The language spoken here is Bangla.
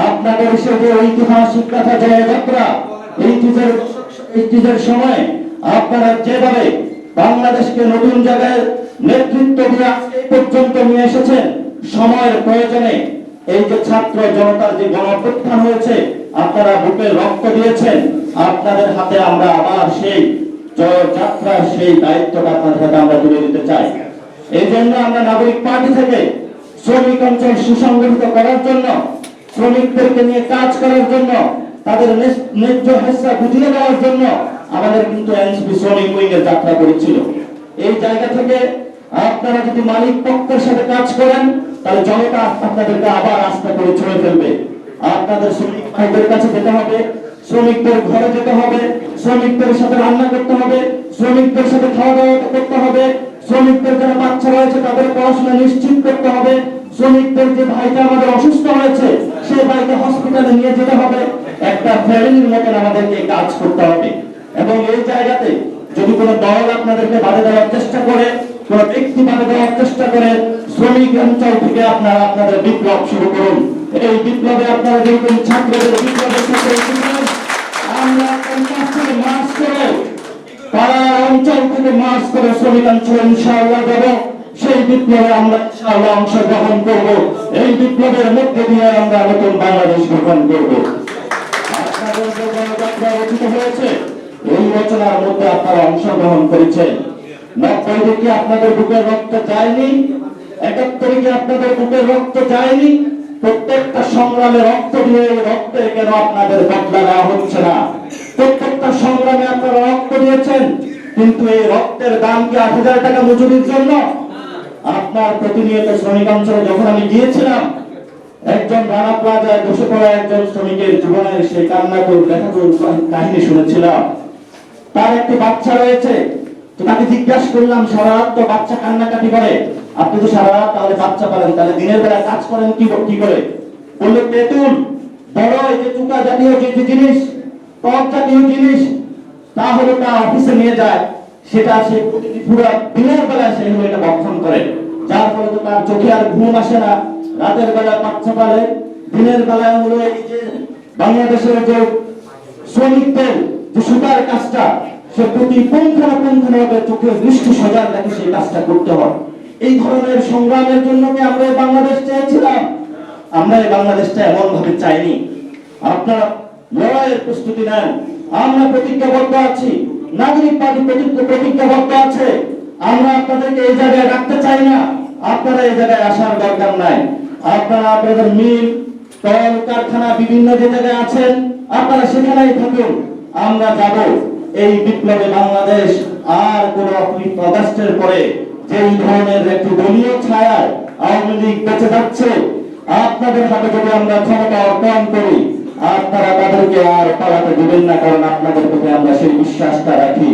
আপনাদের সে যে ঐতিহাসিক কথা জয়যাত্রা, এইটিজের সময় আপনারা যেভাবে বাংলাদেশকে নতুন জায়গায় নেতৃত্ব দিয়ে এই পর্যন্ত নিয়ে এসেছেন, সময়ের প্রয়োজনে এই যে ছাত্র জনতার যে গণঅভ্যুত্থান হয়েছে, আপনারা বুকে রক্ত দিয়েছেন, আপনাদের হাতে আমরা আবার সেই জয়যাত্রার সেই দায়িত্বটা আপনাদের হাতে আমরা তুলে দিতে চাই। এই জন্য আমরা নাগরিক পার্টি থেকে শ্রমিক অঞ্চল সুসংগঠিত করার জন্য, শ্রমিকদেরকে নিয়ে কাজ করার জন্য, তাদের ন্যায্য হেসা বুঝিয়ে দেওয়ার জন্য আমাদের কিন্তু এনসিপি শ্রমিক উইং এর যাত্রা করেছিল। এই জায়গা থেকে আপনারা যদি মালিক পক্ষের সাথে কাজ করেন, তাহলে জনতা আপনাদেরকে আবার আস্থা করে ছুঁয়ে ফেলবে। আপনাদের শ্রমিক ভাইদের কাছে যেতে হবে, শ্রমিকদের ঘরে যেতে হবে, শ্রমিকদের সাথে রান্না করতে হবে, শ্রমিকদের সাথে খাওয়া দাওয়া করতে হবে, শ্রমিকদের যারা বাচ্চা রয়েছে তাদের পড়াশোনা নিশ্চিত করতে হবে, শ্রমিকদের যে ভাইটা আমাদের অসুস্থ হয়েছে সেই ভাইকে হসপিটালে নিয়ে যেতে হবে। একটা ফ্যামিলির মতন আমাদেরকে কাজ করতে হবে। এবং এই জায়গাতে যদি কোনো দল আপনাদেরকে বাধা দেওয়ার চেষ্টা করে, কোনো ব্যক্তি বাধা দেওয়ার চেষ্টা করে, শ্রমিক অঞ্চল থেকে আপনারা আপনাদের বিপ্লব শুরু করুন। এই বিপ্লবে আপনারা যেরকম ছাত্রদের বিপ্লবের সাথে আমরা ক্যাম্পাস থেকে মার্চ করে, পাড়া অঞ্চল থেকে মার্চ করে শ্রমিক অঞ্চলে ইনশাআল্লাহ যাব। সেই বিপ্লবে আমরা ইনশাআল্লাহ অংশগ্রহণ করব। এই বিপ্লবের মধ্যে দিয়ে আমরা নতুন বাংলাদেশ গঠন করব। আপনাদের যে জয়যাত্রা রচিত হয়েছে, এই রচনার মধ্যে আপনারা অংশগ্রহণ করেছেন। 90 কি আপনাদের বুকের রক্ত যায়নি? 71 কি আপনাদের বুকের রক্ত যায়নি? প্রত্যেকটা সংগ্রামে রক্ত দিয়ে রক্তে কেন আপনাদের বদলা নেওয়া হচ্ছে না? প্রত্যেকটা সংগ্রামে আপনারা রক্ত দিয়েছেন, কিন্তু এই রক্তের দাম কি 8,000 টাকা মজুরির জন্য? আপনার প্রতিনিয়ত শ্রমিক অঞ্চলে যখন আমি গিয়েছিলাম, একজন রানা প্লাজায় বসে পড়া একজন শ্রমিকের জীবনের সেই কান্না করে দেখা কাহিনী শুনেছিলাম। তার একটি বাচ্চা রয়েছে, তো তাকে জিজ্ঞাসা করলাম, সারা রাত তো বাচ্চা কান্নাকাটি করে, আপনি তো সারা রাত তাহলে বাচ্চা পালেন, তাহলে দিনের বেলা কাজ করেন কি করে? বললো, তেঁতুল বড় এই যে চুকা জাতীয় যে জিনিস, টক জাতীয় জিনিস, তা হলো তা অফিসে নিয়ে যায়, সেটা সে পুরো দিনের বেলা সে এটা ভক্ষণ করে, যার ফলে তো তার চোখে আর ঘুম আসে না, রাতের বেলা বাচ্চা পালে, দিনের বেলায় হলো এই যে বাংলাদেশের যে শ্রমিকদের যে সুতার কাজটা, সে প্রতি পুঙ্খানুপুঙ্খানুভাবে চোখে দৃষ্টি সজাগ রেখে সেই কাজটা করতে হয়। এই ধরনের সংগ্রামের জন্য কি আমরা এই বাংলাদেশ চেয়েছিলাম? আমরা এই বাংলাদেশটা এমন ভাবে চাইনি। আপনারা লড়াইয়ের প্রস্তুতি নেন, আমরা প্রতিজ্ঞাবদ্ধ আছি, নাগরিক পার্টি প্রতিজ্ঞাবদ্ধ আছে। আমরা আপনাদেরকে এই জায়গায় রাখতে চাই না, আপনারা এই জায়গায় আসার দরকার নাই। আপনারা আপনাদের মিল, কল কারখানা বিভিন্ন যে জায়গায় আছেন, আপনারা সেখানেই থাকুন। আমরা যাব এই বিপ্লবে বাংলাদেশ আর কোন অগাস্টের পরে যেই ধরনের একটি দলীয় ছায়ায় আওয়ামী লীগ বেঁচে যাচ্ছে, আপনাদের হাতে যদি আমরা ক্ষমতা অর্পণ করি, আপনারা তাদেরকে আর পালাতে দিবেন না, কারণ আপনাদের প্রতি আমরা সেই বিশ্বাসটা রাখি।